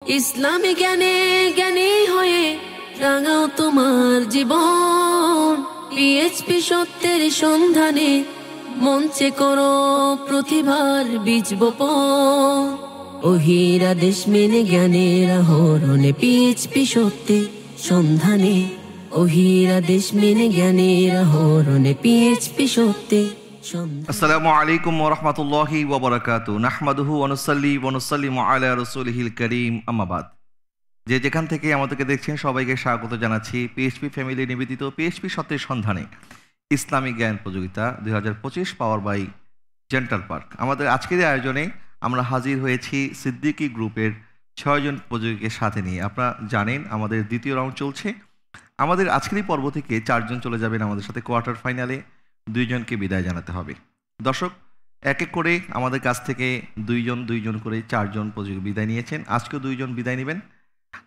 ইসলামী জ্ঞানে জ্ঞানী হয়ে রাঙাও তোমার জীবন। পিএইচপি সত্যের সন্ধানে মঞ্চে করো প্রতিভার বীজ বপন। ওহির আদেশ মেনে জ্ঞানের আহরণে পিএইচপি সত্যের সন্ধানে। ওহির আদেশ মেনে জ্ঞানের আহরণে পিএইচপি সত্যের সন্ধানে। আসসালামু আলাইকুম ওয়া রাহমাতুল্লাহি ওয়া বারাকাতুহু। নাহমাদুহু ওয়া নুসাল্লি ওয়া নুসাল্লিমু আলা রাসূলিহিল কারীম, আম্মা বাদ। যে যেখান থেকে আমাদেরকে দেখছেন সবাইকে স্বাগত জানাচ্ছি পিএইচপি ফ্যামিলি নিবেদিত পিএইচপি সত্যের সন্ধানে ইসলামিক জ্ঞান প্রতিযোগিতা 2025 পাওয়ার বাই জেন্টাল পার্ক। আমাদের আজকের আয়োজনে আমরা হাজির হয়েছি সিদ্দিকী গ্রুপের 6 জন প্রতিযোগীকে সাথে নিয়ে। আপনারা জানেন আমাদের দ্বিতীয় রাউন্ড চলছে। আমাদের আজকের পর্ব থেকে 4 জন চলে যাবেন আমাদের সাথে কোয়ার্টার ফাইনালে। 2 জনকে বিদায় জানাতে হবে। দর্শক, এক এক করে আমাদের কাছ থেকে 2 জন করে 4 জন প্রতিযোগী বিদায় নিয়েছেন। আজকেও 2 জন বিদায় নেবেন।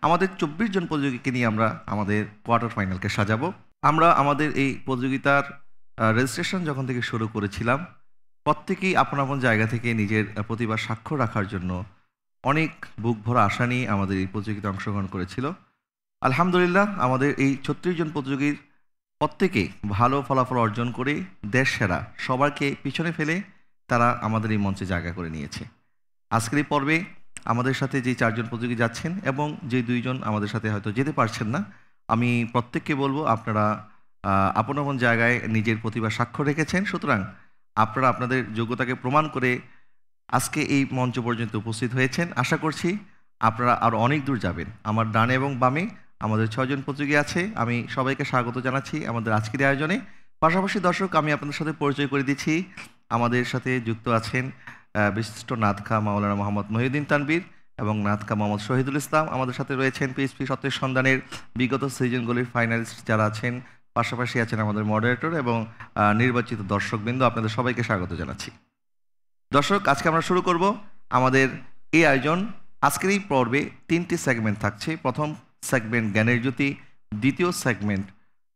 আমাদের 24 জন প্রতিযোগীকে নিয়ে আমরা আমাদের কোয়ার্টার ফাইনালকে সাজাবো। আমরা আমাদের এই প্রতিযোগিতার রেজিস্ট্রেশন যখন থেকে শুরু করেছিলাম, প্রত্যেকেই আপন আপন জায়গা থেকে নিজের প্রতিভার স্বাক্ষর রাখার জন্য অনেক বুক ভরা আশা নিয়ে আমাদের এই প্রতিযোগিতায় অংশগ্রহণ করেছিল। আলহামদুলিল্লাহ, আমাদের এই 36 জন প্রতিযোগীর প্রত্যেকে ভালো ফলাফল অর্জন করে দেশ সেরা সবাইকে পিছনে ফেলে তারা আমাদের এই মঞ্চে জায়গা করে নিয়েছে। আজকের এই পর্বে আমাদের সাথে যে 4 জন প্রতিযোগী যাচ্ছেন এবং যে 2 জন আমাদের সাথে হয়তো যেতে পারছেন না, আমি প্রত্যেককে বলবো আপনারা আপন আপন জায়গায় নিজের প্রতিভা স্বাক্ষর রেখেছেন। সুতরাং আপনারা আপনাদের যোগ্যতাকে প্রমাণ করে আজকে এই মঞ্চ পর্যন্ত উপস্থিত হয়েছেন। আশা করছি আপনারা আরও অনেক দূর যাবেন। আমার ডানে এবং বামে আমাদের 6 জন প্রতিযোগী আছে। আমি সবাইকে স্বাগত জানাচ্ছি আমাদের আজকের আয়োজনে। পাশাপাশি দর্শক, আমি আপনাদের সাথে পরিচয় করে দিচ্ছি। আমাদের সাথে যুক্ত আছেন বিশিষ্ট নাতখা মাওলানা মোহাম্মদ মহিউদ্দিন তানবীর এবং নাতখা মোহাম্মদ শহীদুল ইসলাম। আমাদের সাথে রয়েছেন পিএইচপি সত্যের সন্ধানের বিগত সিজনগুলির ফাইনালিস্ট যারা আছেন। পাশাপাশি আছেন আমাদের মডারেটর এবং নির্বাচিত দর্শকবৃন্দ। আপনাদের সবাইকে স্বাগত জানাচ্ছি। দর্শক, আজকে আমরা শুরু করব আমাদের এই আয়োজন। আজকের এই পর্বে 3টি সেগমেন্ট থাকছে। প্রথম সেগমেন্ট জ্ঞানের জ্যোতি, দ্বিতীয় সেগমেন্ট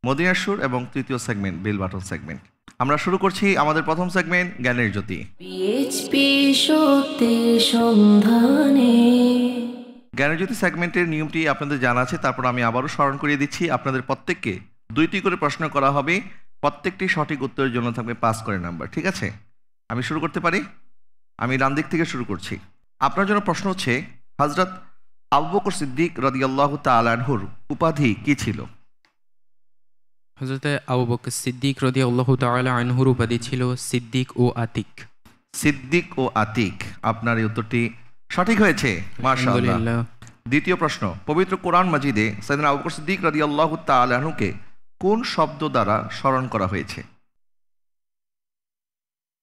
মদিনার সুর এবং তৃতীয় সেগমেন্ট বেল বাটন সেগমেন্ট। আমরা শুরু করছি আমাদের প্রথম সেগমেন্ট জ্ঞানের জ্যোতি। পিএইচপি সত্যের সন্ধানে। জ্ঞানের জ্যোতি সেগমেন্টের নিয়মটি আপনাদের জানা আছে, তারপর আমি আবারও স্মরণ করিয়ে দিচ্ছি। আপনাদের প্রত্যেককে 2টি করে প্রশ্ন করা হবে। প্রত্যেকটি সঠিক উত্তরের জন্য থাকবে 5 করে নাম্বার। ঠিক আছে, আমি শুরু করতে পারি? আমি ডান দিক থেকে শুরু করছি। আপনার জন্য প্রশ্ন হচ্ছে, হযরত আবু বকর সিদ্দিক রাদিয়াল্লাহু তাআলা আনহুর উপাধি কি ছিল? হযরত আবু বকর সিদ্দিক রাদিয়াল্লাহু তাআলা আনহুর উপাধি ছিল সিদ্দিক ও আতিক। সিদ্দিক ও আতিক। আপনার এই উত্তরটি সঠিক হয়েছে, মাশাআল্লাহ। দ্বিতীয় প্রশ্ন, পবিত্র কোরআন মাজিদে সাইয়েদনা আবু বকর সিদ্দিক রাদিয়াল্লাহু তাআলা আনহুকে কোন শব্দ দ্বারা স্মরণ করা হয়েছে?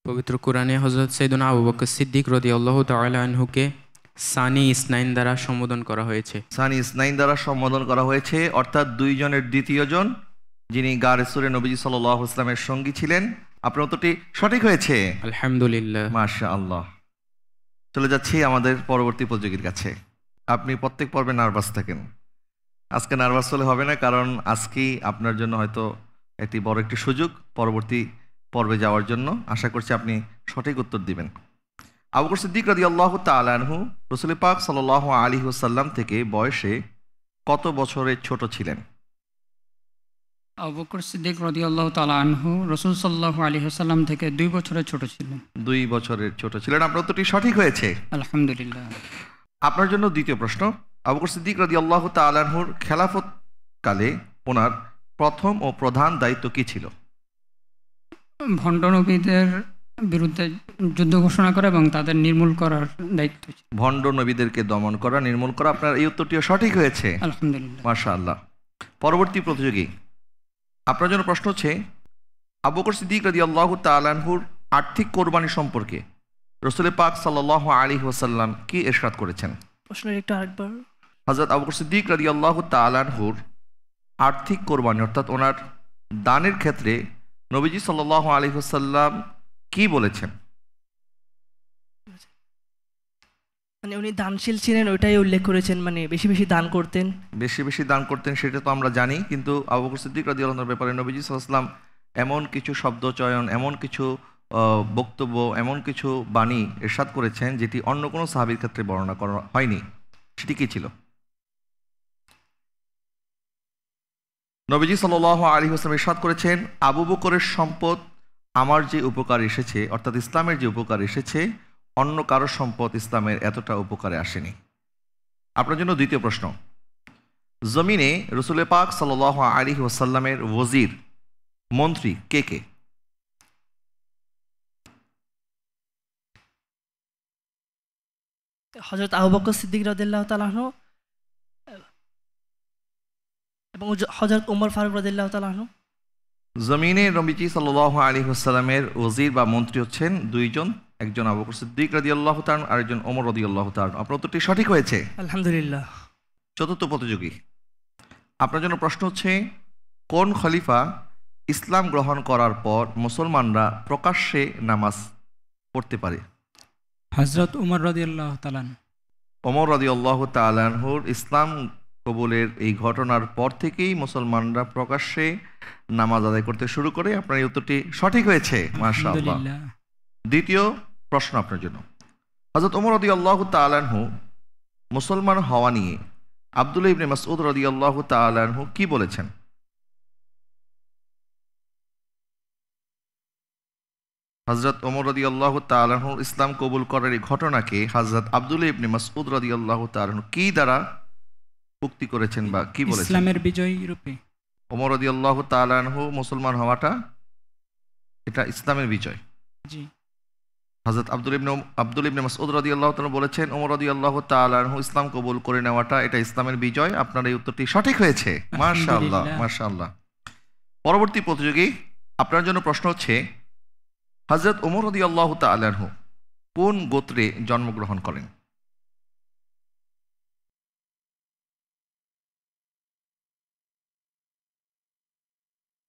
পবিত্র কোরআনে হযরত সাইয়েদনা আবু বকর সিদ্দিক রাদিয়াল্লাহু তাআলা আনহুকে সানি ইসনাইন দ্বারা সম্বোধন করা হয়েছে। সানি ইসনাইন দ্বারা সম্বোধন করা হয়েছে, অর্থাৎ 2 জনের দ্বিতীয় জন, যিনি গারে সুরে নবীজি সাল্লাল্লাহু আলাইহি ওয়াসাল্লামের সঙ্গী ছিলেন। আপনার উত্তরটি সঠিক হয়েছে, আলহামদুলিল্লাহ, মাশাআল্লাহ। চলে যাচ্ছি আমাদের পরবর্তী প্রতিযোগীর কাছে। আপনি প্রত্যেক পর্বে নার্ভাস থাকেন, আজকে নার্ভাস হলে হবে না, কারণ আজকেই আপনার জন্য হয়তো একটি বড় একটি সুযোগ পরবর্তী পর্বে যাওয়ার জন্য। আশা করছি আপনি সঠিক উত্তর দিবেন। আবু বকর সিদ্দিক রাদিয়াল্লাহু তাআলা আনহু রাসূল পাক সাল্লাল্লাহু আলাইহি ওয়াসাল্লাম থেকে বয়সে কত বছরের ছোট ছিলেন? আবু বকর সিদ্দিক রাদিয়াল্লাহু তাআলা আনহু রাসূল সাল্লাল্লাহু আলাইহি ওয়াসাল্লাম থেকে 2 বছরের ছোট ছিলেন। 2 বছরের ছোট ছিলেন। আপনার উত্তরটি সঠিক হয়েছে, আলহামদুলিল্লাহ। আপনার জন্য দ্বিতীয় প্রশ্ন, আবু বকর সিদ্দিক রাদিয়াল্লাহু তাআলা আনহুর খেলাফত কালে ওনার প্রথম ও প্রধান দায়িত্ব কি ছিল? ভণ্ড নবীদের বিরুদ্ধে যুদ্ধ ঘোষণা করা এবং তাদের নির্মূল করার দায়িত্ব ছিল। ভণ্ড নবীদেরকে দমন করা, নির্মূল করা। আপনার এই উত্তরটিও সঠিক হয়েছে, আলহামদুলিল্লাহ, মাশাআল্লাহ। পরবর্তী প্রতিযোগী, আপনার জন্য প্রশ্ন হচ্ছে, আবু বকর সিদ্দিক রাদিয়াল্লাহু তাআলা আনহুর আর্থিক কোরবানি সম্পর্কে রাসূল পাক সাল্লাল্লাহু আলাইহি ওয়াসাল্লাম কি ইরশাদ করেছেন? প্রশ্নের একটু আরেকবার। হযরত আবু বকর সিদ্দিক রাদিয়াল্লাহু তাআলা আনহুর আর্থিক কোরবানি অর্থাৎ ওনার দানের ক্ষেত্রে নবীজি সাল্লাল্লাহু আলাইহি ওয়াসাল্লাম কি বলেছেন? মানে উনি দানশীল ছিলেন, ওইটাই উল্লেখ করেছেন, মানে বেশি বেশি দান করতেন। বেশি বেশি দান করতেন সেটা তো আমরা জানি, কিন্তু আবু বকর সিদ্দিক রাদিয়াল্লাহু আনহুর ব্যাপারে নবীজি সাল্লাল্লাহু আলাইহি ওয়াসাল্লাম এমন কিছু শব্দচয়ন, এমন কিছু বক্তব্য, এমন কিছু বাণী ইরশাদ করেছেন যেটি অন্য কোনো সাহাবীর ক্ষেত্রে বর্ণনা করা হয়নি। সেটি কি ছিল? নবীজি সাল্লাল্লাহু আলাইহি ওয়াসাল্লাম ইরশাদ করেছেন, আবু বকরের সম্পদ আমার যে উপকার এসেছে, অর্থাৎ ইসলামের যে উপকার এসেছে, অন্য কারো সম্পদ ইসলামের এতটা উপকারে আসেনি। আপনার জন্য দ্বিতীয় প্রশ্ন, জমিনে রসুল পাক সাল্লাল্লাহু আলাইহি ওয়াসাল্লামের ওয়াজির, মন্ত্রী কে কে? হযরত আবু বকর সিদ্দিক রাদিয়াল্লাহু তাআলা আনহু এবং হযরত ওমর ফারুক রাদিয়াল্লাহু তাআলা আনহু। জমিনে নবীজি সাল্লাল্লাহু আলাইহি ওয়াসাল্লামের ওয়াজির বা মন্ত্রী হচ্ছেন দুইজন, একজন আবু বকর সিদ্দিক রাদিয়াল্লাহু তাআলা আর একজন ওমর রাদিয়াল্লাহু তাআলা। আপনার উত্তরটি সঠিক হয়েছে, আলহামদুলিল্লাহ। চতুর্থ প্রতিযোগী, আপনার জন্য প্রশ্ন হচ্ছে, কোন খলিফা ইসলাম গ্রহণ করার পর মুসলমানরা প্রকাশ্যে নামাজ পড়তে পারে? হযরত উমর রাদিয়াল্লাহু তাআলা। ওমর রাদিয়াল্লাহু তাআলা আনহুর ইসলাম কবুলের এই ঘটনার পর থেকেই মুসলমানরা প্রকাশ্যে নামাজ আদায় করতে শুরু করে। আপনার এই উত্তরটি সঠিক হয়েছে, মাশাআল্লাহ। দ্বিতীয় প্রশ্ন আপনার জন্য, হযরত ওমর রাদিয়াল্লাহু তাআলা আনহু মুসলমান হওয়া নিয়ে আব্দুল্লাহ ইবনে মাসউদ রাদিয়াল্লাহু তাআলা আনহু কি বলেছেন? হযরত ওমর রাদিয়াল্লাহু তাআলা আনহু ইসলাম কবুল করার এই ঘটনাকে হযরত আব্দুল্লাহ ইবনে মাসউদ রাদিয়াল্লাহু তাআলা আনহু কি দ্বারা উক্তি করেছেন বা কি বলেছেন? ইসলামের বিজয় রূপে। ওমর রাদিয়াল্লাহু তাআলা আনহু মুসলমান হওয়াটা এটা ইসলামের বিজয়। জি। হযরত আব্দুল ইবনে মাসউদ রাদিয়াল্লাহু তাআলা বলেছেন ওমর রাদিয়াল্লাহু তাআলা আনহু ইসলাম কবুল করে নেওয়াটা এটা ইসলামের বিজয়। আপনার এই উত্তরটি সঠিক হয়েছে, মাশাআল্লাহ, মাশাআল্লাহ। পরবর্তী প্রতিযোগী, আপনার জন্য প্রশ্ন হচ্ছে, হযরত ওমর রাদিয়াল্লাহু তাআলা আনহু কোন গোত্রে জন্মগ্রহণ করেন?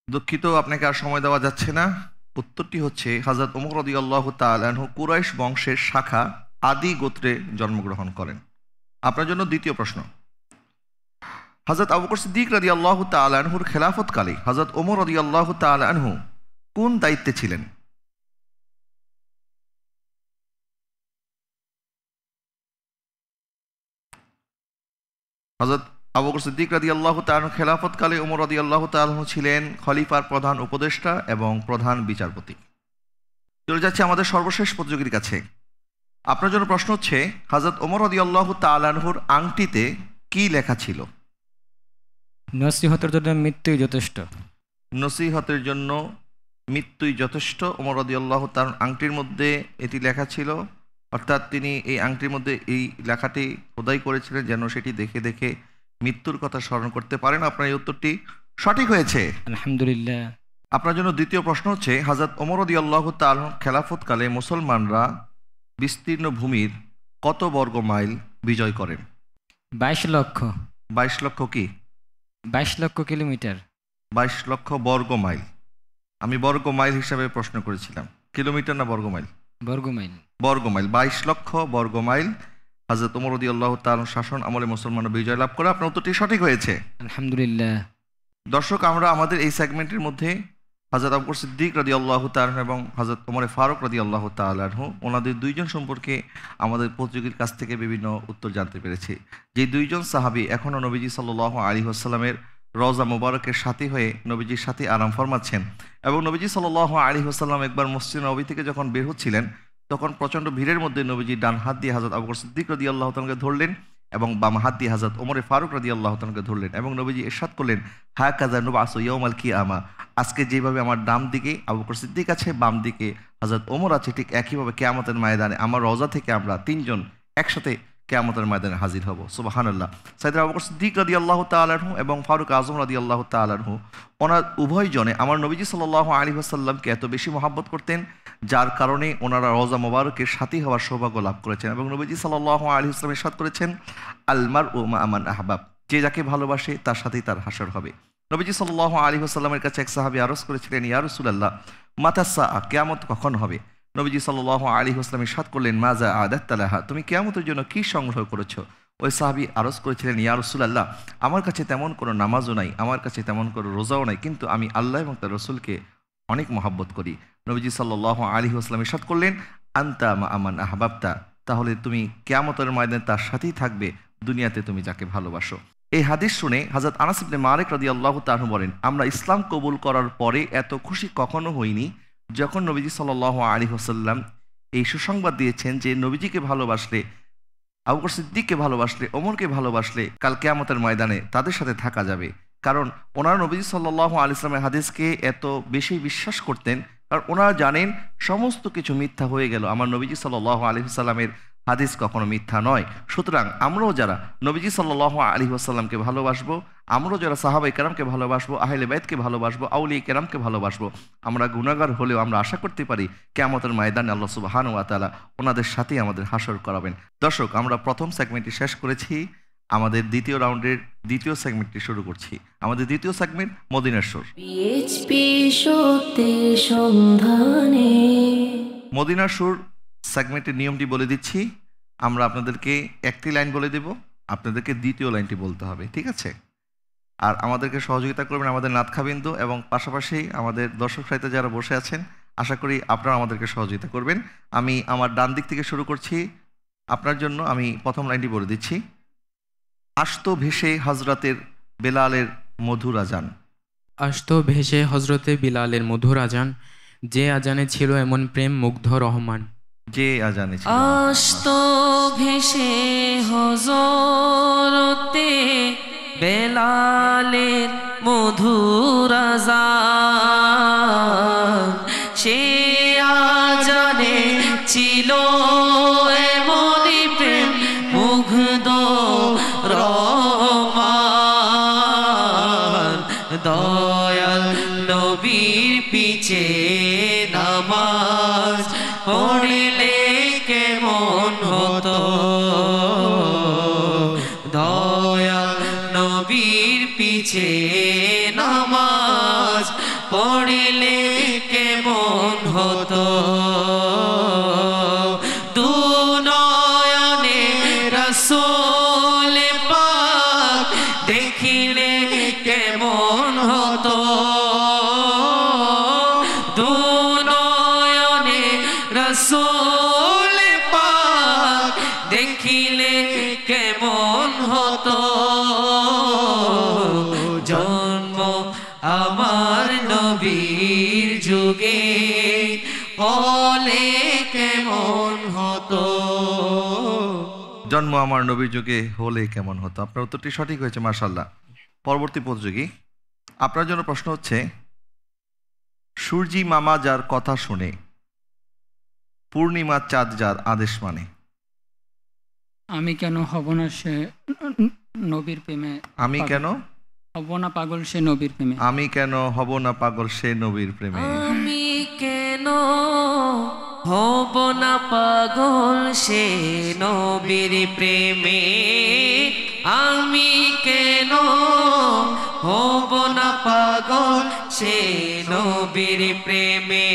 দুঃখিত, আপনাকে আর সময় দেওয়া যাচ্ছে না। উত্তরটি হচ্ছে, হযরত ওমর রাদিয়াল্লাহু তাআলা আনহু কুরাইশ বংশের শাখা আদি গোত্রে জন্মগ্রহণ করেন। আপনার জন্য দ্বিতীয় প্রশ্ন, হযরত আবু বকর সিদ্দিক রাদিয়াল্লাহু তাআলা আনহুর খেলাফতকালে হযরত ওমর রাদিয়াল্লাহু তাআলা আনহু কোন দায়িত্বে ছিলেন? হযরত আবু বকর সিদ্দিক রাদিয়াল্লাহু তাআলা খেলাফতকালে ওমর রাদিয়াল্লাহু তাআলা ছিলেন খলিফার প্রধান উপদেষ্টা এবং প্রধান বিচারপতি। চলে যাচ্ছে আমাদের সর্বশেষ প্রতিযোগীর কাছে। আপনার জন্য প্রশ্ন হচ্ছে, হযরত ওমর রাদিয়াল্লাহু তাআলা আনহুর আংটিতে কি লেখা ছিল? নসিহতের জন্য মৃত্যুই যথেষ্ট। নসিহতের জন্য মৃত্যুই যথেষ্ট। ওমর রাদিয়াল্লাহু তাআলা আংটির মধ্যে এটি লেখা ছিল, অর্থাৎ তিনি এই আংটির মধ্যে এই লেখাটি খোদাই করেছিলেন যেন সেটি দেখে দেখে মৃত্যুর কথা স্মরণ করতে পারেন। আপনার এই উত্তরটি সঠিক হয়েছে, আলহামদুলিল্লাহ। আপনার জন্য দ্বিতীয় প্রশ্ন হচ্ছে, হযরত ওমর রাদিয়াল্লাহু তাআলা খেলাফতকালে মুসলমানরা বিস্তীর্ণ ভূমির কত বর্গ মাইল বিজয় করেন? 22 লক্ষ। 22 লক্ষ কি? 22 লক্ষ কিলোমিটার। 22 লক্ষ বর্গ মাইল। আমি বর্গ মাইল হিসাবে প্রশ্ন করেছিলাম, কিলোমিটার না বর্গ মাইল? বর্গ মাইল। বর্গ মাইল, 22 লক্ষ বর্গ মাইল হযরত ওমর রাদিয়াল্লাহু তাআলা শাসন আমলে মুসলমানরা বিজয় লাভ করে। আপনার উত্তরটি সঠিক হয়েছে, আলহামদুলিল্লাহ। দর্শক, আমরা আমাদের এই সেগমেন্টের মধ্যে হযরত আবু বকর সিদ্দিক রাদিয়াল্লাহু তাআলা এবং হযরত ওমর ফারুক রাদিয়াল্লাহু তাআলা আনহু ওনাদের দুইজন সম্পর্কে আমাদের প্রতিযোগীর কাছ থেকে বিভিন্ন উত্তর জানতে পেরেছি। যে দুইজন সাহাবী এখনও নবীজি সাল্লাল্লাহু আলাইহি ওয়াসাল্লামের রওজা মুবারকের সাথী হয়ে নবীজির সাথে আরাম ফরমাচ্ছেন, এবং নবীজি সাল্লাল্লাহু আলাইহি ওয়াসাল্লাম একবার মসজিদ নববী থেকে যখন বের হচ্ছিলেন তখন প্রচণ্ড ভিড়ের মধ্যে নবীজি ডান হাত দিয়ে হযরত আবু বকর সিদ্দিক রাদিয়াল্লাহু তাআলাকে ধরলেন এবং বাম হাত দিয়ে হযরত ওমর ফারুক রাদিয়াল্লাহু তাআলাকে ধরলেন, এবং নবীজি ইরশাদ করলেন, হাকাযা নুবআসু ইয়াউমাল কিয়ামা, আজকে যেভাবে আমার ডান দিকে আবু বকর সিদ্দিক আছে, বাম দিকে হযরত ওমর আছে, ঠিক একইভাবে কিয়ামতের ময়দানে আমার রওজা থেকে আমরা তিনজন একসাথে কিয়ামতের ময়দানে হাজির হব। সুবহানাল্লাহ। সাইয়েদনা আবু বকর সিদ্দিক রাদিয়াল্লাহু তাআলা আনহু এবং ফারুক আযম রাদিয়াল্লাহু তাআলা আনহু ওনার উভয়জনে আমার নবীজি সাল্লাল্লাহু আলাইহি ওয়াসাল্লামকে এত বেশি মহব্বত করতেন যার কারণে ওনারা রওজা মুবারকের সাথী হওয়ার সৌভাগ্য লাভ করেছেন, এবং নবীজি সাল্লাল্লাহু আলাইহি ওয়াসাল্লাম ইরশাদ করেছেন, আল মারউ মা মান আহবাব, যে যাকে ভালোবাসে তার সাথেই তার হাসর হবে। নবীজি সাল্লাল্লাহু আলাইহি ওয়াসাল্লামের কাছে এক সাহাবী আরজ করেছিলেন, ইয়া রাসূলুল্লাহ, মাতা সাআ, কিয়ামত কখন হবে? নবীজি সাল্লাল্লাহু আলাইহি ওয়াসাল্লাম ইরশাদ করলেন, মাজা আদাত্তা লাহা, তুমি কিয়ামতের জন্য কি সংগ্রহ করেছো? ওই সাহাবী আরজ করেছিলেন, ইয়া রাসূলুল্লাহ, আমার কাছে তেমন কোনো নামাজও নাই, আমার কাছে তেমন কোনো রোজাও নাই, কিন্তু আমি আল্লাহ এবং তার রাসূলকে অনেক মহব্বত করি। নবীজি সাল্লাল্লাহু আলাইহি ওয়াসাল্লাম ইরশাদ করলেন, আনতা মা আমান আহবাবতা, তাহলে তুমি কিয়ামতের ময়দানে তার সাথেই থাকবে দুনিয়াতে তুমি যাকে ভালোবাসো। এই হাদিস শুনে হযরত আনাস ইবনে মালিক রাদিয়াল্লাহু তাআলা বলেন, আমরা ইসলাম কবুল করার পরে এত খুশি কখনো হইনি যখন নবীজি সাল্লাল্লাহু আলাইহি ওয়াসাল্লাম এই সুসংবাদ দিয়েছেন যে নবীজিকে ভালোবাসলে, আবু বকর সিদ্দিককে ভালোবাসলে, ওমরকে ভালোবাসলে কাল কিয়ামতের ময়দানে তাদের সাথে থাকা যাবে। কারণ ওনারা নবীজি সাল্লাল্লাহু আলাইহি ওয়াসাল্লামের হাদিসকে এত বেশি বিশ্বাস করতেন, কারণ ওনারা জানেন সমস্ত কিছু মিথ্যা হয়ে গেল, আমার নবীজি সাল্লাল্লাহু আলাইহি ওয়াসাল্লামের হাদিস কখনো মিথ্যা নয়। সুতরাং আমরাও যারা নবীজি সাল্লাল্লাহু আলাইহি ওয়াসাল্লামকে ভালোবাসবো, আমরাও যারা সাহাবায়ে কেরামকে ভালোবাসবো, আহলে বাইতকে ভালোবাসবো, আউলিয়া কেরামকে ভালোবাসবো, আমরা গুনাহগার হলেও আমরা আশা করতে পারি কিয়ামতের ময়দানে আল্লাহ সুবহানাহু ওয়া তাআলা ওনাদের সাথেই আমাদের হাসর করাবেন। দর্শক, আমরা প্রথম সেগমেন্টটি শেষ করেছি, আমাদের দ্বিতীয় রাউন্ডের দ্বিতীয় সেগমেন্টটি শুরু করছি। আমাদের দ্বিতীয় সেগমেন্ট মদিনার সুর। পিএইচপি সত্যের সন্ধানে। মদিনার সুর সেগমেন্টের নিয়মটি বলে দিচ্ছি। আমরা আপনাদেরকে একটি লাইন বলে দেব, আপনাদেরকে দ্বিতীয় লাইনটি বলতে হবে, ঠিক আছে? আর আমাদেরকে সহযোগিতা করবেন আমাদের নাতখাবিন্দু এবং পাশাপাশি আমাদের দর্শক সাহিত্যে যারা বসে আছেন, আশা করি আপনারা আমাদেরকে সহযোগিতা করবেন। আমি আমার ডান দিক থেকে শুরু করছি। আপনার জন্য আমি প্রথম লাইনটি বলে দিচ্ছি। আসতো ভেসে হজরতের বেলালের মধুর আজান। আসতো ভেসে হজরতে বিলালের মধুর আজান, যে আজানে ছিল এমন প্রেম মুগ্ধ রহমান। যে আজানে ছিল আসতো ভেসে হজরতে বেলালের মধুর আজান, সে আজানে ছিল এমনই প্রেম মুগ্ধ রহমান। দয়াল নবীর পিছে নামাজ পড়লে কেমন হতো, দয়াল নবীর পিছে নামাজ পড়লে কেমন হতো। দু নয়নে রাসূল পাক দেখিলে কেমন হতো, দু নয়নে রাসূল পাক দেখিলে কেমন হতো। জন্ম আমার নবীর যুগে হলে কেমন হতো। জন্ম আমার নবীর যুগে হলে কেমন হতো। আপনার উত্তরটি সঠিক হয়েছে, মাশাআল্লাহ। পরবর্তী প্রতিযোগী, আপনার জন্য প্রশ্ন হচ্ছে, সূর্যি মামা যার কথা শুনে, পূর্ণিমা চাঁদ যার আদেশ মানে। আমি কেন হব না সে নবীর প্রেমে, আমি কেন হব না পাগল সে নবীর প্রেমে, আমি কেন হব না পাগল সে নবীর প্রেমে। আমি কেন হব না পাগল সে নবীর প্রেমে, আমি কেন হব না পাগল সে নবীর প্রেমে।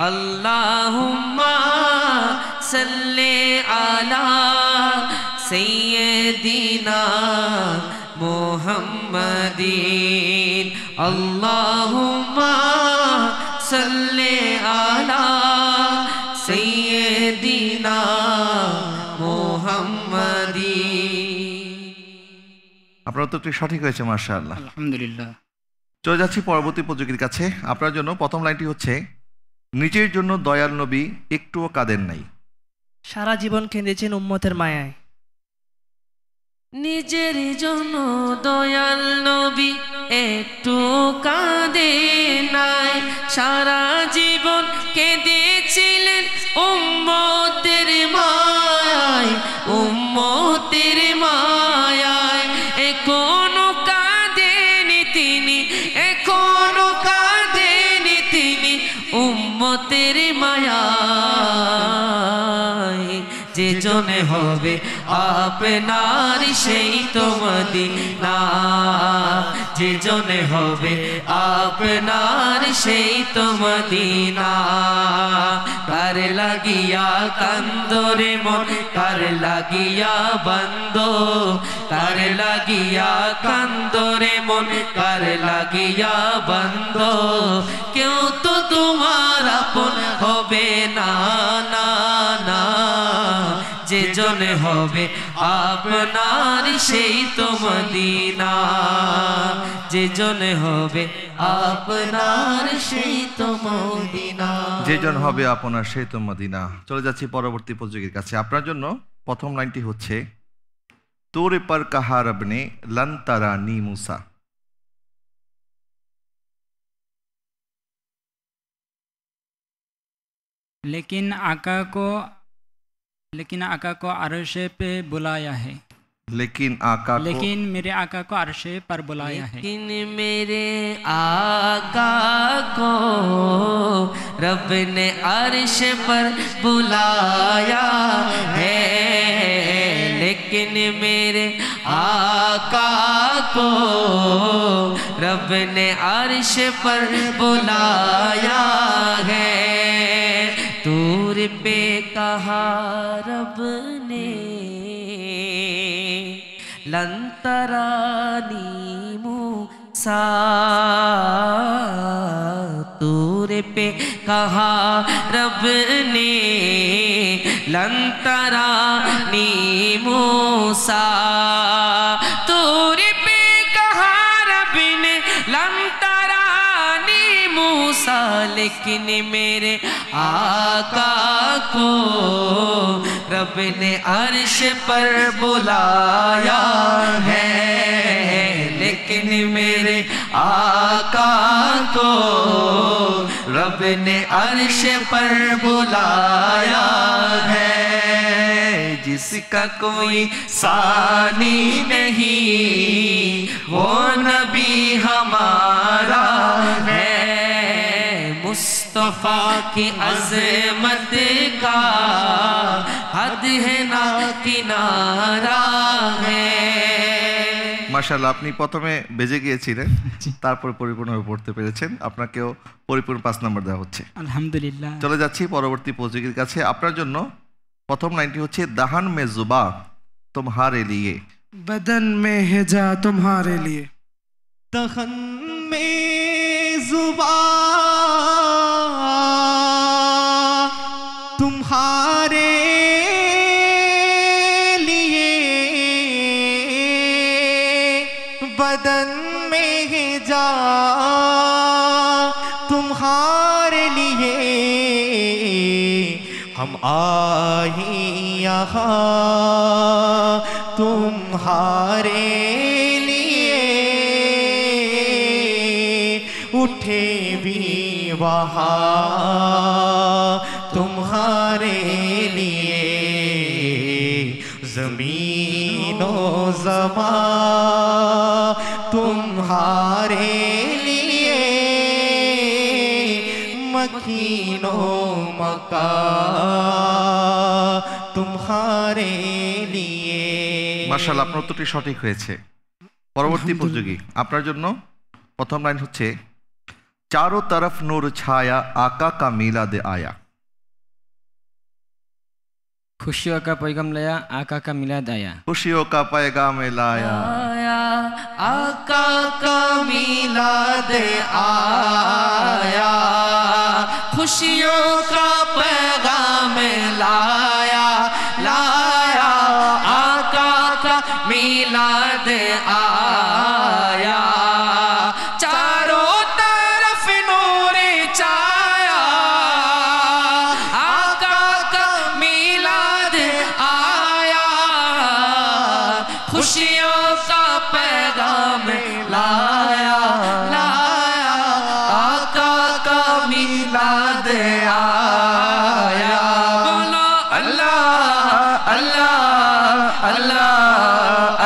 আল্লাহুম্মা সাল্লি আলা সাইয়্যিদিনা মুহাম্মাদিন। আল্লাহুম্মা সাল্লি আলা সাইয়্যিদিনা মুহাম্মাদিন। আপনার উত্তরটি সঠিক হয়েছে, মাশাআল্লাহ। আলহামদুলিল্লাহ। চলে যাচ্ছি পরবর্তী প্রতিযোগীর কাছে। আপনার জন্য প্রথম লাইনটি হচ্ছে, নিজের জন্য দয়াল নবী একটুও কাঁদেন নাই। সারা জীবন কেঁদেছেন উম্মতের মায়ায়। নিজের জন্য দয়াল নবী একটু কাঁদে নাই, সারা জীবন কেঁদেছিলেন উম্মতের মায়ায়, উম্মতের মায়ায়। এখনো কাঁদেনি তিনি, এখনো কাঁদেনি তিনি উম্মতের মায়ায়। যে জনে হবে আপনার সেই তো মদিনা, যে জনে হবে আপনার সেই তো মদিনা। কার লাগিয়া কান্দরে মন, কার লাগিয়া বন্ধ, কার লাগিয়া কান্দরে মন, কার লাগিয়া বন্ধ। কেউ তো তোমার আপন হবে না, না না। যে জনে হবে আপনার সেই তো মদিনা, যে জনে হবে আপনার সেই তো মদিনা। যে জন হবে আপনার সেই তো মদিনা। চলে যাচ্ছি পরবর্তী প্রতিযোগীর কাছে। আপনার জন্য প্রথম লাইনটি হচ্ছে তোরে পর কাহা রব নে লন তারানি মুসা। लेकिन आका को अर्श पे बुलाया है, लेकिन आका को लेकिन मेरे आका को अर्श पर बुलाया है। लेकिन मेरे आका को रब ने अर्श पर बुलाया है, लेकिन मेरे आका को रब ने अर्श पर बुलाया है। तूर पे कहा रब ने लन तरानी मूसा, तूर पे कहा रब ने लन तरानी मूसा, तूर पे कहा रब ने लन तरानी मूसा, लेकिन मेरे आका को रब ने अर्श पर बुलाया है, लेकिन मेरे आका को रब ने अर्श पर बुलाया है। जिसका कोई सानी नहीं वो नबी हमारा है, मुस्तफा की अज़मत का हद है ना किनारा है। মাশাআল্লাহ, আপনি প্রথমে বেজে গিয়েছিলেন, তারপর পরিপূর্ণভাবে পড়তে পেরেছেন। আপনাকেও পরিপূর্ণ 5 নম্বর দেওয়া হচ্ছে। अल्हम्दुलिल्लाह। চলে যাচ্ছি পরবর্তী প্রতিযোগীর কাছে। আপনার জন্য প্রথম লাইনটি হচ্ছে দাহান মে জুবা তুমহারে লিয়ে। बदन में है जा तुम्हारे लिए। दहन में जुबा तुम्हारे लिए, बदन में है जा तुम्हारे लिए, हम आए यहाँ तुम्हारे लिए, उठे भी वहाँ तुम्हारे लिए, ज़मीनो ज़मा तुम्हारे लिए, मकीनो मका तुम्हारे लिए। মাশাআল্লাহ, আপনার উত্তরটি সঠিক হয়েছে। পরবর্তী প্রতিযোগী আপনার জন্য প্রথম লাইন হচ্ছে চারো তরফ নূর ছায়া আকা কা মিলাদ আয়া। खुशियों का पैगाम लाया, आका का मिलाद आया। खुशियों का पैगाम लाया, आका का मिलाद आया, खुशियों का पैगाम लाया, लाया आका का मिलाद आया, चारों तरफ नूर छाया, आका का मिलाद आया, खुशियों का पैगाम लाया, लाया आका का मिलाद आया। बोलो अल्लाह अल्लाह अल्लाह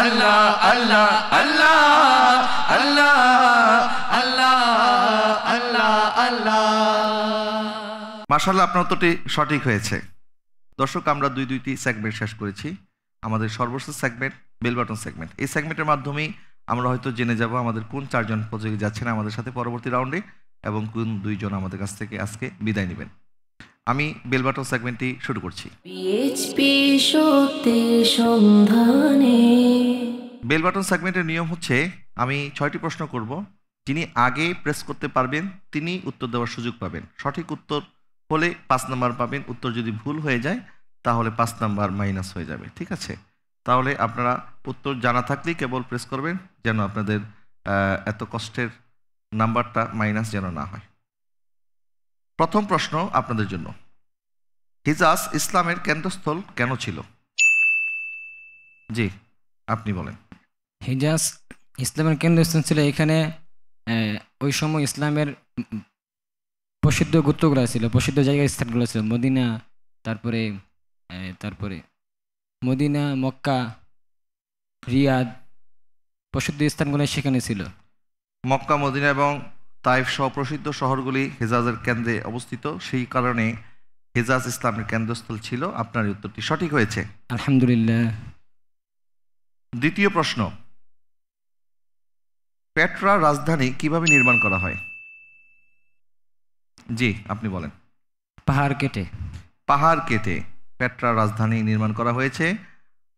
अल्लाह अल्लाह अल्लाह अल्लाह अल्लाह अल्लाह अल्लाह। মাশাআল্লাহ, আপনার উত্তরটি সঠিক হয়েছে। দর্শক, আমরা দুইটি সেগমেন্ট শেষ করেছি। আমাদের সর্বশেষ সেগমেন্ট বেল বাটন সেগমেন্ট। এই সেগমেন্টের মাধ্যমেই আমরা হয়তো জেনে যাব আমাদের কোন 4 জন প্রতিযোগী যাচ্ছেন আমাদের সাথে পরবর্তী রাউন্ডে এবং কোন 2 জন আমাদের কাছ থেকে আজকে বিদায় নেবেন। আমি বেল বাটন সেগমেন্টটি শুরু করছি। পিএইচপি সত্যের সন্ধানে। বেল বাটন সেগমেন্টের নিয়ম হচ্ছে আমি 6টি প্রশ্ন করব। যিনি আগে প্রেস করতে পারবেন তিনি উত্তর দেওয়ার সুযোগ পাবেন। সঠিক উত্তর হলে 5 নম্বর পাবেন, উত্তর যদি ভুল হয়ে যায় তাহলে 5 নাম্বার মাইনাস হয়ে যাবে। ঠিক আছে, তাহলে আপনারা উত্তর জানা থাকলেই কেবল প্রেস করবেন, যেন আপনাদের এত কষ্টের নাম্বারটা মাইনাস যেন না হয়। প্রথম প্রশ্ন আপনাদের জন্য, হিজাজ ইসলামের কেন্দ্রস্থল কেন ছিল? জি, আপনি বলেন। হিজাজ ইসলামের কেন্দ্রস্থান ছিল, এখানে ওই সময় ইসলামের প্রসিদ্ধ গোত্রগুলো ছিল, প্রসিদ্ধ জায়গার স্থানগুলো ছিল, মদিনা, তারপরে মদিনা, মক্কা, রিয়াদ, প্রসিদ্ধ স্থানগুলো সেখানে ছিল। মক্কা, মদিনা এবং তাইফ সহ প্রসিদ্ধ শহরগুলি হিজাজের কেন্দ্রে অবস্থিত, সেই কারণে হিজাজ ইসলামের কেন্দ্রস্থল ছিল। আপনার এই উত্তরটি সঠিক হয়েছে, আলহামদুলিল্লাহ। দ্বিতীয় প্রশ্ন, পেট্রা রাজধানী কিভাবে নির্মাণ করা হয়? জি, আপনি বলেন। পাহাড় কেটে। পাহাড় কেটে পেট্রা রাজধানী নির্মাণ করা হয়েছে।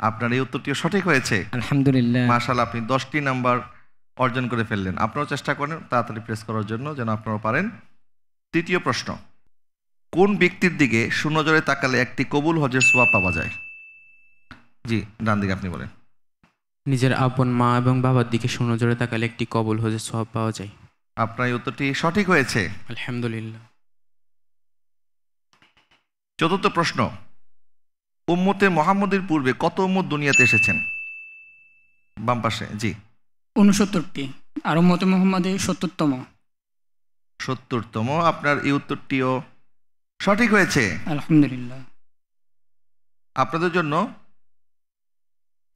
আপনার এই উত্তরটিও সঠিক হয়েছে, আলহামদুলিল্লাহ। মাশাআল্লাহ, আপনি 10টি নাম্বার অর্জন করে ফেললেন। আপনারাও চেষ্টা করেন তাড়াতাড়ি প্রেস করার জন্য, যেন আপনারাও পারেন। তৃতীয় প্রশ্ন, কোন ব্যক্তির দিকে শূন্যজরে তাকালে একটি কবুল হজের সওয়াব পাওয়া যায়? জি, ডান দিকে আপনি বলেন। নিজের আপন মা এবং বাবার দিকে শূন্যজরে তাকালে একটি কবুল হজের সওয়াব পাওয়া যায়। আপনার এই উত্তরটি সঠিক হয়েছে, আলহামদুলিল্লাহ। চতুর্থ প্রশ্ন, উম্মতে মুহাম্মদের পূর্বে কত উম্মত দুনিয়াতে এসেছেন? বাম পাশে। জি, 69টি, আর উম্মতে মুহাম্মাদে 70তম। 70তম। আপনার এই উত্তরটিও সঠিক হয়েছে, আলহামদুলিল্লাহ। আপনাদের জন্য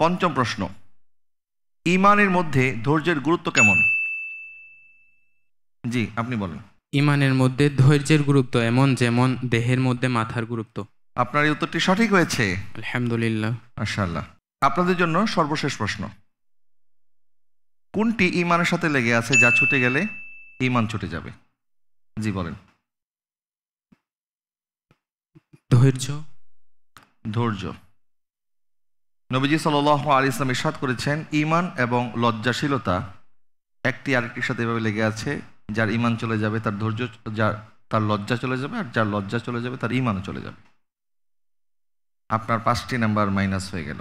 পঞ্চম প্রশ্ন, ঈমানের মধ্যে ধৈর্যের গুরুত্ব কেমন? জি, আপনি বলেন। ইমানের মধ্যে ধৈর্যের গুরুত্ব এমন যেমন দেহের মধ্যে মাথার গুরুত্ব। আপনার এই উত্তরটি সঠিক হয়েছে, আলহামদুলিল্লাহ। মাশাআল্লাহ। আপনাদের জন্য সর্বশেষ প্রশ্ন, কোনটি ঈমানের সাথে লেগে আছে যা ছুটে গেলে ঈমান ছুটে যাবে? জি, বলেন। ধৈর্য। ধৈর্য। নবীজি সাল্লাল্লাহু আলাইহি ওয়াসাল্লাম ইরশাদ করেছেন, ঈমান এবং লজ্জাশীলতা একটি আরেকটির সাথে এভাবে লেগে আছে, যার ঈমান চলে যাবে তার ধৈর্য, তার লজ্জা চলে যাবে, আর যার লজ্জা চলে যাবে তার ঈমানও চলে যাবে। আপনার 5টি নাম্বার মাইনাস হয়ে গেল।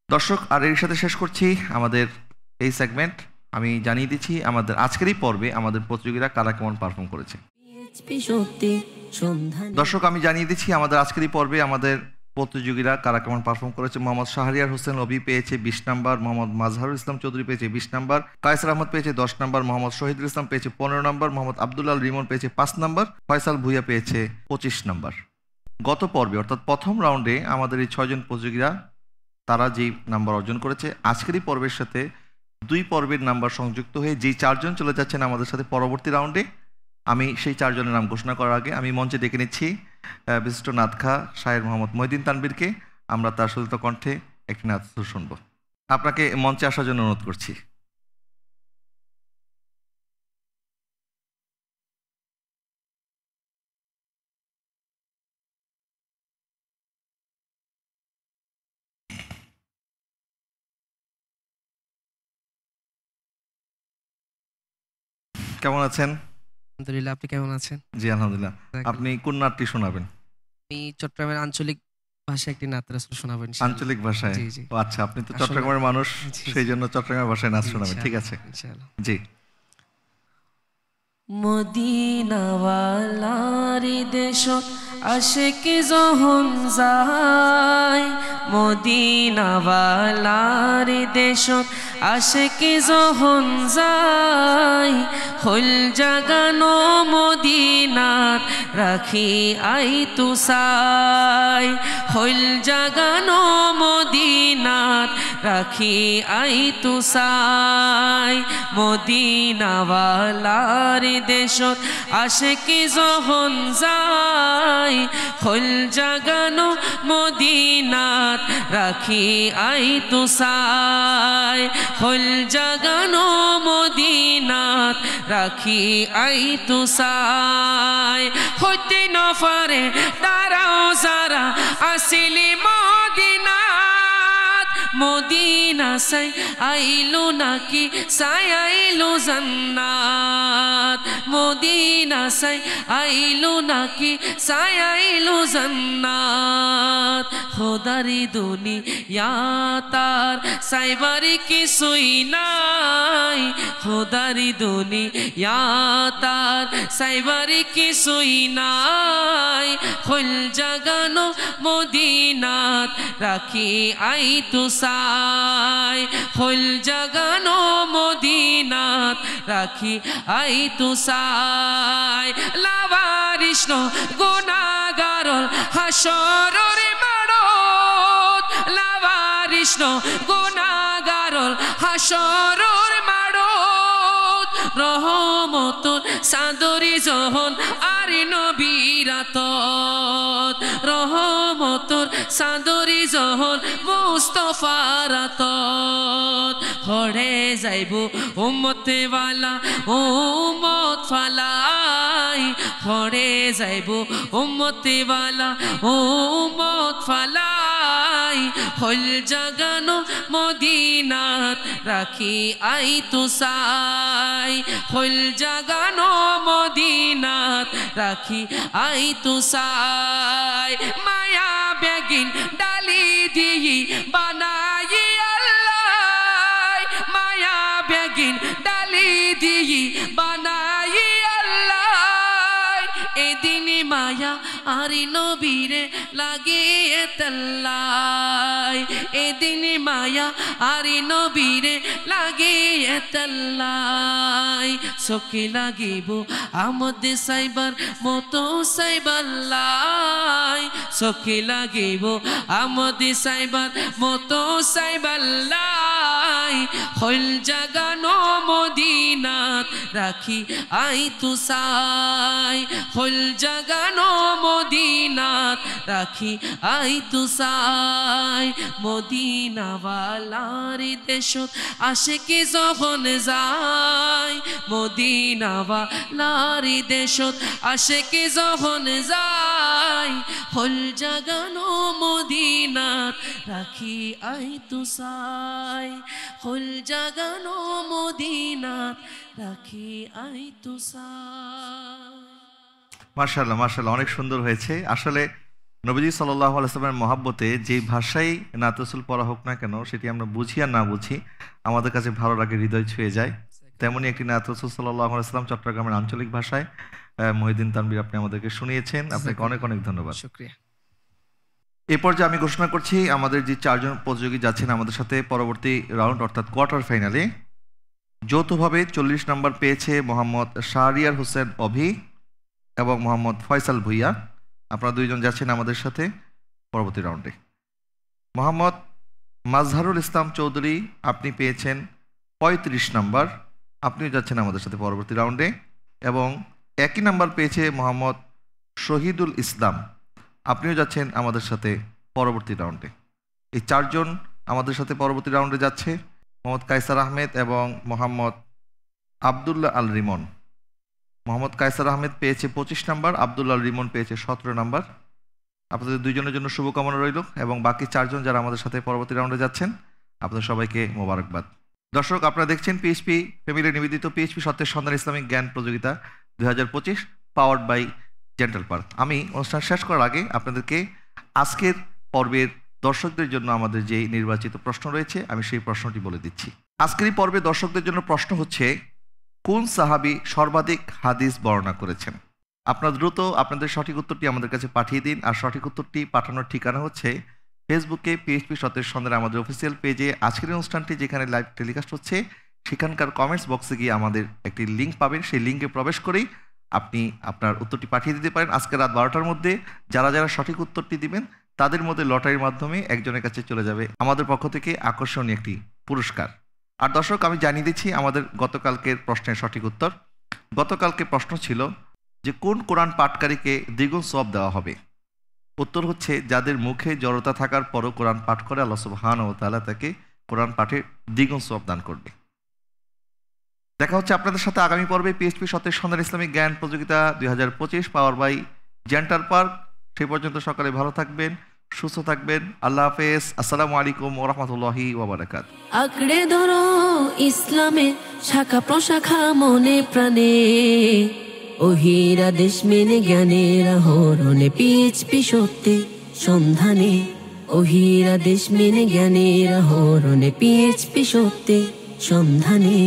দর্শক, আর এর সাথে শেষ করছি আমাদের এই সেগমেন্ট। আমি জানিয়ে দিচ্ছি আমাদের আজকের এই পর্বে আমাদের প্রতিযোগীরা কারা কেমন পারফর্ম করেছে। দর্শক, আমি জানিয়ে দিচ্ছি আমাদের আজকের এই পর্বে আমাদের প্রতিযোগীরা কারা কেমন পারফর্ম করেছে। মোহাম্মদ শাহরিয়ার হোসেন অভি পেয়েছে 20 নাম্বার, মোহাম্মদ মাজহারুল ইসলাম চৌধুরী পেয়েছে 20 নাম্বার, কায়সার আহমদ পেয়েছে 10 নাম্বার, মোহাম্মদ শহীদুল ইসলাম পেয়েছে 15 নাম্বার, মোহাম্মদ আব্দুল্লাহ রিমন পেয়েছে 5 নাম্বার, ফয়সাল ভুইয়া পেয়েছে 25 নাম্বার। গত পর্বে অর্থাৎ প্রথম রাউন্ডে আমাদের এই 6 জন প্রতিযোগীরা তারা যেই নাম্বার অর্জন করেছে, আজকের এই পর্বের সাথে 2 পর্বের নাম্বার সংযুক্ত হয়ে যেই 4 জন চলে যাচ্ছেন আমাদের সাথে পরবর্তী রাউন্ডে, আমি সেই 4 জনের নাম ঘোষণা করার আগে আমি মঞ্চে ডেকে নিচ্ছি বিশিষ্ট নাতখা শায়ের মোহাম্মদ মহিউদ্দিন তানবীরকে। আমরা তার সুললিত কণ্ঠে একটি নাত শুনব। আপনাকে মঞ্চে আসার জন্য অনুরোধ করছি। কেমন আছেন? আলহামদুলিল্লাহ, আপনি কেমন আছেন? জি, আলহামদুলিল্লাহ। আপনি কোন নাটটি শোনাবেন? আমি চট্টগ্রামের আঞ্চলিক ভাষায় একটি নাত রাসূল শোনাবেন। আঞ্চলিক ভাষায়? জি জি। ও আচ্ছা, আপনি তো চট্টগ্রামের মানুষ, সেই জন্য চট্টগ্রামের ভাষায় নাচ শোনাবেন। ঠিক আছে, ইনশাআল্লাহ। জি। মদিনাওয়ালার দেশত আশিক যখন যায়, মদিনাওয়ালার দেশত আশিক যখন যায়, হল জাগানো মদিনাত রাখি আই তু সাই, হল জাগানো মদিনাত রাখি আই তু সাই, মদিনাওয়ালার দেশত আশিক যখন যায়, হল জাগানো মদিনাত রাখি আই তু সাই, হল জাগানো মদিনাত রাখি আই তু সাই, হইতে নফরে তারাও যারা আসিলি মদিনাত, মদিনা সাই আইলো নাকি সাই আইলো জান্নাত মদিনা সাই আইলো নাকি সাই আইলো জান্নাত খোদারি দুনিয়া তার সাইবারি কিছুই নাই খোদারি দুনিয়া তার সাইবারি কিছুই নাই হল জাগানো মদিনাত রাখি আই তু সাই হল জাগানো মদিনাত রাখি আই তু সাই লাবারিষ্ণ গুনাগারল হাসরের মাড়ত লাবারিষ্ণ গুনাগারল হাসরের মাড়ত রহমতুল সাদরি জহন আরি নবীরাত রহমতুল সাদরি জহন মুস্তফারাত হরে যাইব উম্মতে ওয়ালা উম্মত ফালাই হরে যাইব উম্মতে ওয়ালা উম্মত ফালাই হল জাগানো মদিনাত রাখি আই তু সাই হল জাগানো মদিনাত রাখি আই তু সাই মায়া বেগিন ডালি দিই বানাই আল্লাহ মায়া বেগিন ডালি দিই বানাই আল্লাহ এদিন মায়া আরি নবীরে লাগিয়ে তাল্লাই এদিন মায়া আরি নবীরে লাগিয়ে তাল্লাই সখী লাগিব আমদ সাইবার মতো সাইবাল্লাই সখী লাগিব আমদ সাইবার মতো সাইবাল্লাই হল জাগানো মদিনাত রাখি আই তু সাই হল জাগানো মদিনাত রাখি আই তু সাই মদিনা ওয়ালার দেশত আশিকি যখন যায় মদিনা ওয়ালার দেশত আশিকি যখন যায় হল জাগানো মদিনাত রাখি আই তু সাই হল জাগানো মদিনাত রাখি আই তু সাই মাশাআল্লাহ মাশাআল্লাহ অনেক সুন্দর হয়েছে আসলে নবীজি সাল্লাল্লাহু আলাইহি ওয়াসাল্লামের মহব্বতে যে ভাষাই নাত রাসূল পড়া হোক না কেন সেটি আমরা বুঝি আর না বুঝি আমাদের কাছে ভালো লাগে হৃদয় ছুঁয়ে যায় তেমনি একটি নাত রাসূল সাল্লাল্লাহু আলাইহি ওয়াসাল্লাম চট্টগ্রামের আঞ্চলিক ভাষায় মহিউদ্দিন তানভীর আপনি আমাদেরকে শুনিয়েছেন আপনাকে অনেক অনেক ধন্যবাদ শুকরিয়া এই পর্যায়ে আমি ঘোষণা করছি আমাদের যে চারজন প্রতিযোগী যাচ্ছেন আমাদের সাথে পরবর্তী রাউন্ড অর্থাৎ কোয়ার্টার ফাইনালে যৌথভাবে 40 নম্বর পেয়েছে মোহাম্মদ শাহরিয়ার হোসেন অভি এবং মোহাম্মদ ফয়সাল ভুইয়া আপনারা দুইজন যাচ্ছেন আমাদের সাথে পরবর্তী রাউন্ডে মোহাম্মদ মাজহারুল ইসলাম চৌধুরী আপনি পেয়েছেন 35 নম্বর আপনিও যাচ্ছেন আমাদের সাথে পরবর্তী রাউন্ডে এবং একই নাম্বার পেয়েছে মোহাম্মদ শহীদুল ইসলাম আপনিও যাচ্ছেন আমাদের সাথে পরবর্তী রাউন্ডে এই চারজন আমাদের সাথে পরবর্তী রাউন্ডে যাচ্ছে মোহাম্মদ কায়সার আহমেদ এবং মোহাম্মদ আবদুল্লাহ আল রিমন মোহাম্মদ কায়সার আহমেদ পেয়েছে 25 নম্বর আবদুল্লাহ আল রিমন পেয়েছে 17 নম্বর আপনাদের দুইজনের জন্য শুভকামনা রইল এবং বাকি চারজন যারা আমাদের সাথে পরবর্তী রাউন্ডে যাচ্ছেন আপনাদের সবাইকে মোবারকবাদ দর্শক আপনারা দেখছেন পিএইচপি ফ্যামিলি নিবেদিত পিএইচপি সত্যের সন্ধান ইসলামিক জ্ঞান প্রতিযোগিতা 2025 পাওয়ার্ড বাই জেন্টাল পার্ক আমি অনুষ্ঠান শেষ করার আগে আপনাদেরকে আজকের পর্বের দর্শকদের জন্য আমাদের যে নির্বাচিত প্রশ্ন রয়েছে আমি সেই প্রশ্নটি বলে দিচ্ছি আজকের এই পর্বে দর্শকদের জন্য প্রশ্ন হচ্ছে কোন সাহাবী সর্বাধিক হাদিস বর্ণনা করেছেন আপনারা দ্রুত আপনাদের সঠিক উত্তরটি আমাদের কাছে পাঠিয়ে দিন আর সঠিক উত্তরটি পাঠানোর ঠিকানা হচ্ছে ফেসবুকে পিএইচপি সত্যের সন্ধান আমাদের অফিসিয়াল পেজে আজকের অনুষ্ঠানটি যেখানে লাইভ টেলিকাস্ট হচ্ছে সেখানকার কমেন্টস বক্সে গিয়ে আমাদের একটি লিঙ্ক পাবেন সেই লিঙ্কে প্রবেশ করেই আপনি আপনার উত্তরটি পাঠিয়ে দিতে পারেন আজকে রাত 12টার মধ্যে যারা যারা সঠিক উত্তরটি দিবেন তাদের মধ্যে লটারির মাধ্যমে একজনের কাছে চলে যাবে আমাদের পক্ষ থেকে আকর্ষণীয় একটি পুরস্কার আর দর্শক আমি জানিয়ে দিচ্ছি আমাদের গতকালকের প্রশ্নের সঠিক উত্তর গতকালকে প্রশ্ন ছিল যে কোন কোরআন পাঠকারীকে দ্বিগুণ সওয়াব দেওয়া হবে উত্তর হচ্ছে যাদের মুখে জড়তা থাকার পরও কোরআন পাঠ করে আল্লাহ সুবহানাহু ওয়া তাআলা তাকে কোরআন পাঠে দ্বিগুণ সওয়াব দান করবে দেখা হচ্ছে আপনাদের সাথে আগামী পর্বে পিএইচপি সত্যের সন্ধান ইসলামিক জ্ঞান প্রতিযোগিতা 2025 পাওয়ার বাই জেন্টাল পার্ক সেই পর্যন্ত সকালে ভালো থাকবেন সুস্থ থাকবেন। আল্লাহ হাফেজ। আসসালামু আলাইকুম ওয়া রাহমাতুল্লাহি ওয়া বারাকাতুহু। আঁকড়ে ধরো ইসলামে শাখা প্রশাখা মনে প্রাণে, ওহিরা দেশ মেনে জ্ঞানের আহরণে পিএইচপি সত্যি সন্ধানে, ওহিরা দেশ মেনে জ্ঞানের আহরণে পিএইচপি সত্যি সন্ধানে।